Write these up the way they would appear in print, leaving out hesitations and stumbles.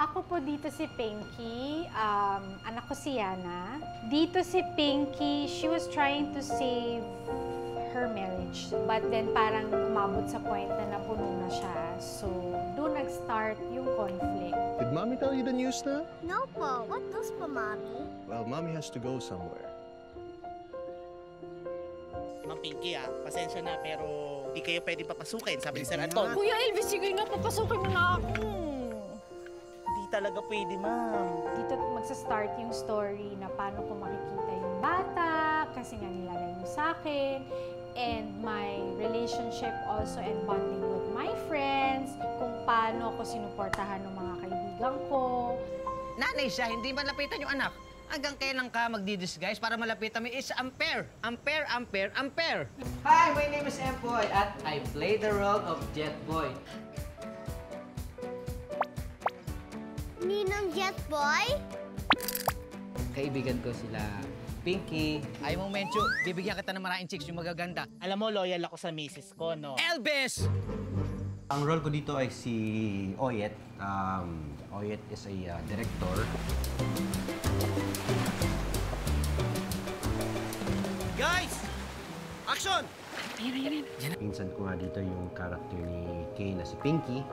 Ako po dito si Pinky, anak ko si Yana. Dito si Pinky, she was trying to save her marriage. But then parang umabot sa point na napuno na siya. So, doon nag-start yung conflict. Did Mommy tell you the news na? No po. What news po, Mommy? Well, Mommy has to go somewhere. Ma'am Pinky pasensya na pero di kayo pwede papasukin, sabi ni Sir Anton. Kuya Elvis, sige nga, papasukin mo na ako. Di talaga pwede, ma'am. Dito magsa-start yung story na paano ko makikita yung bata, kasi nga nilagay niyo sa akin, and my relationship also and bonding with my friends, kung paano ako sinuportahan ng mga kaibigan ko. Nanay siya, hindi malapitan yung anak. Hanggang kailan ka magdi-disguise para malapitan mo is unfair. Unfair, unfair, unfair. Hi, my name is Empoy at I play the role of Jet Boy. Ninong Jet Boy? Kaibigan ko sila Pinky. Ayaw mong mencho, bibigyan kita ng maraming chicks yung magaganda. Alam mo, loyal ako sa misis ko, no? Elvis! Ang role ko dito ay si Oyet. Oyet is a director. Guys! Action! Pinsan ko nga dito yung character ni Kay na si Pinky.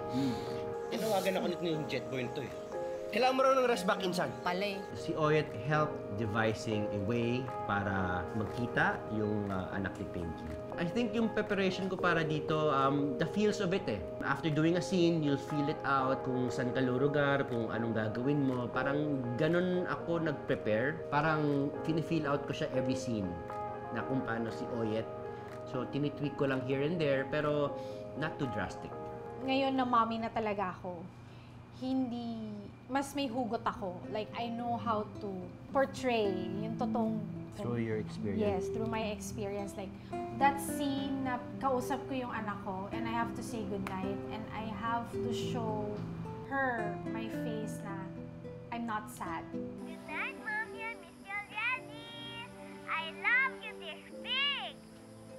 Tinawagan ako nito yung jet boy nito eh. Kailangan mo raw ng rush back insan. Palay. Si Oyet helped devising a way para magkita yung anak ni Pinky. I think yung preparation ko para dito, the feels of it eh. After doing a scene, you'll feel it out kung saan ka lugar, kung anong gagawin mo. Parang ganun ako nag-prepare. Parang feel out ko siya every scene na kung paano si Oyet. So, tinitweak ko lang here and there, pero not too drastic. Ngayon na mommy na talaga ako, hindi, mas may hugot ako. Like, I know how to portray yung totoong... Through your experience? Yes, through my experience. Like, that scene na kausap ko yung anak ko and I have to say goodnight and I have to show her my face na I'm not sad. Good night, Mommy. I miss you already. I love you this big.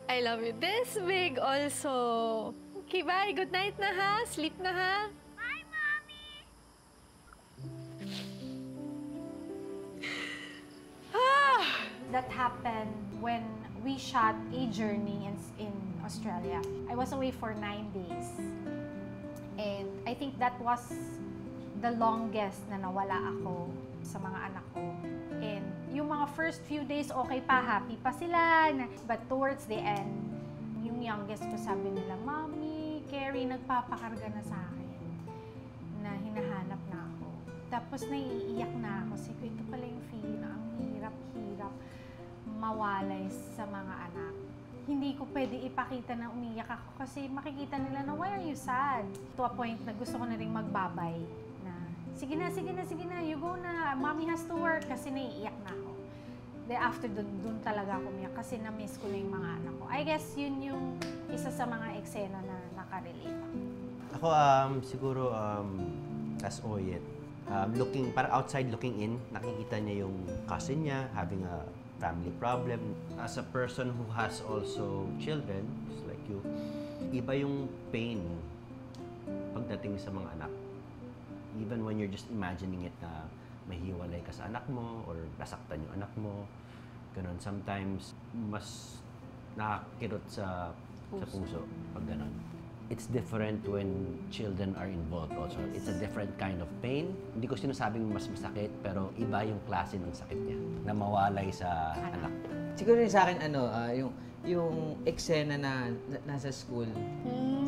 I love you this big also. Okay, bye. Good night na ha. Sleep na ha. Bye, Mommy. That happened when we shot A Journey in Australia. I was away for 9 days. And I think that was the longest na nawala ako sa mga anak ko. And yung mga first few days, okay pa, happy pa sila. But towards the end, yung youngest ko sabi nila, Mommy, Carrie, nagpapakarga na sa akin. Na hinahanap na ako. Tapos naiiyak na ako. Kasi ito pala yung feeling na ang hirap-hirap mawalay sa mga anak. Hindi ko pwede ipakita na umiyak ako kasi makikita nila na, why are you sad? To a point na gusto ko na rin magbabay na, sige na, you go na, mommy has to work kasi naiiyak na ako. Then after dun talaga ako umiyak kasi na-miss ko na yung mga anak ko. I guess yun yung isa sa mga eksena na nakarelate ako. Ako, siguro, as Oyet, parang outside looking in, nakikita niya yung cousin niya having a family problem. As a person who has also children, just like you, iba yung pain pagdating sa mga anak. Even when you're just imagining it na mahiwalay ka sa anak mo or nasaktan yung anak mo, ganun. Sometimes, mas nakakirot sa puso pag ganun. It's different when children are involved also. It's a different kind of pain. Hindi ko sinasabing mas masakit, pero iba yung klase ng sakit niya na mawalay sa anak. Siguro rin sa akin, yung eksena na nasa school,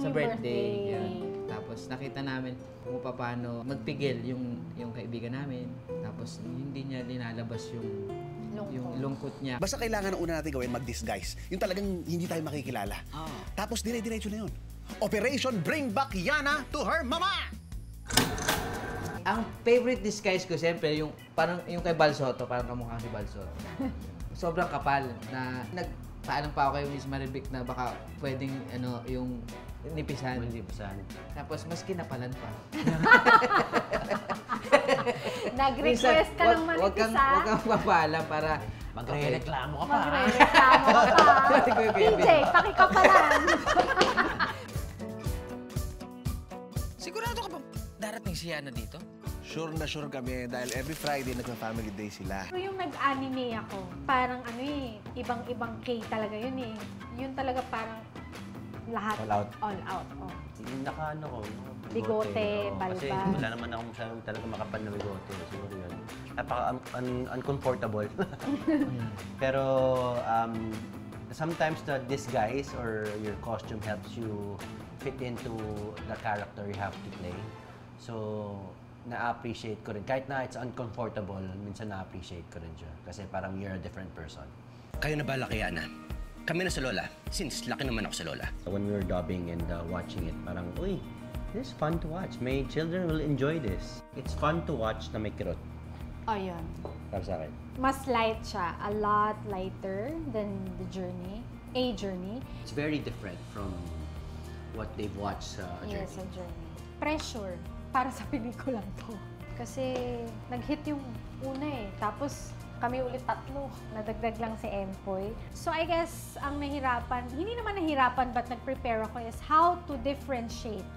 sa birthday. Yan. Tapos nakita namin kung paano magpigil yung kaibigan namin. Tapos hindi niya linalabas yung lungkot niya. Basta kailangan una natin gawin mag-disguise. Yung talagang hindi tayo makikilala. Tapos dire-diretso na yun. Operation Bring Back Yana to her mama! Ang favorite disguise ko, siyempre, yung kay Balsoto, parang kamukha si Balsoto. Sobrang kapal na nagpaalam pa ako kay Miss Maribik na baka pwedeng yung nipisan. Tapos mas kinapalan pa. Nag-request ka ng manipisa? Huwag kang papaalam para magre-reklamo ka pa. Magre-reklamo ka pa. Hindi, pakikapalan. Sigurado ka bang darating si Yana dito? Sure na sure kami dahil every Friday nagpa-family day sila. Pero yung nag-anime ako, parang ano eh, ibang-ibang K talaga yun eh. Yun talaga parang lahat. All out. All out, oh. Yung naka-ano ko, Bigote, oo. balbas. Kasi wala naman ako masyadong talaga makapal na bigote. Siguro yun. Uncomfortable. Pero sometimes the disguise or your costume helps you fit into the character you have to play. So, na-appreciate ko rin. Kahit na it's uncomfortable, minsan na-appreciate ko rin siya. Kasi parang you're a different person. Kayo na bala kay Ana. Kami na sa Lola, since laki naman ako sa Lola. When we were dubbing and watching it, parang, uy, this is fun to watch. My children will enjoy this. It's fun to watch na may kirot. Oh, yun. Para sa akin. Mas light siya. A lot lighter than the journey. A journey. It's very different from what they've watched sa Journey. Yes, a journey. Pressure para sa pelikulang to. Kasi nag-hit yung una eh. Tapos kami ulit tatlo. Nadagdag lang si Empoy. So I guess ang nahirapan, hindi naman nahirapan but nag-prepare ako is how to differentiate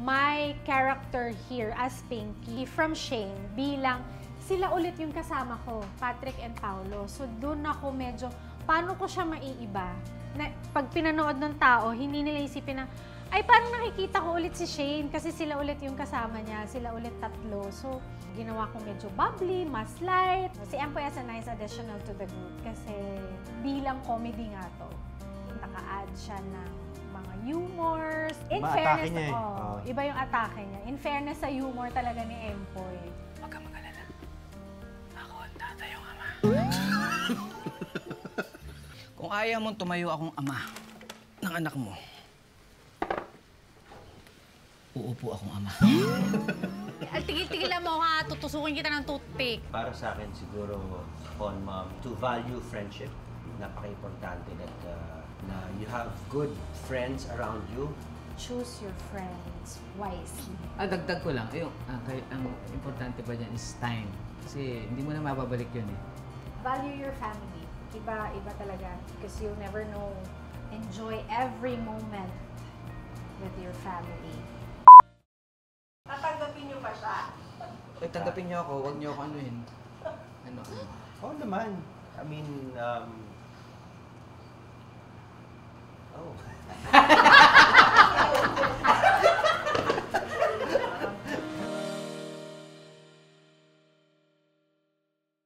my character here as Pinky from Shane bilang sila ulit yung kasama ko, Patrick and Paolo. So doon ako medyo, paano ko siya maiiba? Na, pag pinanood ng tao, hindi nila isipin na, ay parang nakikita ko ulit si Shane kasi sila ulit yung kasama niya, sila ulit tatlo. So ginawa ko medyo bubbly, mas light. Si Empoy as a nice additional to the group kasi bilang comedy nga to. Naka-add siya ng mga humors. In Iba fairness, atake niya eh. oh, iba yung atake niya. In fairness sa humor talaga ni Empoy. Huwag kang mag-alala. Ako ang tatayong ama. Kung ayaw mong tumayo akong ama ng anak mo, uupo akong ama. Tigil-tigilan mo ha, tutusukin kita ng toothpick. Para sa akin siguro, on mom, to value friendship. Napaka-importante that na you have good friends around you. Choose your friends wisely. Dagdag ko lang, ang importante pa dyan is time. Kasi hindi mo na mababalik yun eh. Value your family. Iba talaga. Because you'll never know. Enjoy every moment with your family. Tanggapin niyo ako, huwag niyo ako anuhin. Oo naman. I mean, oh.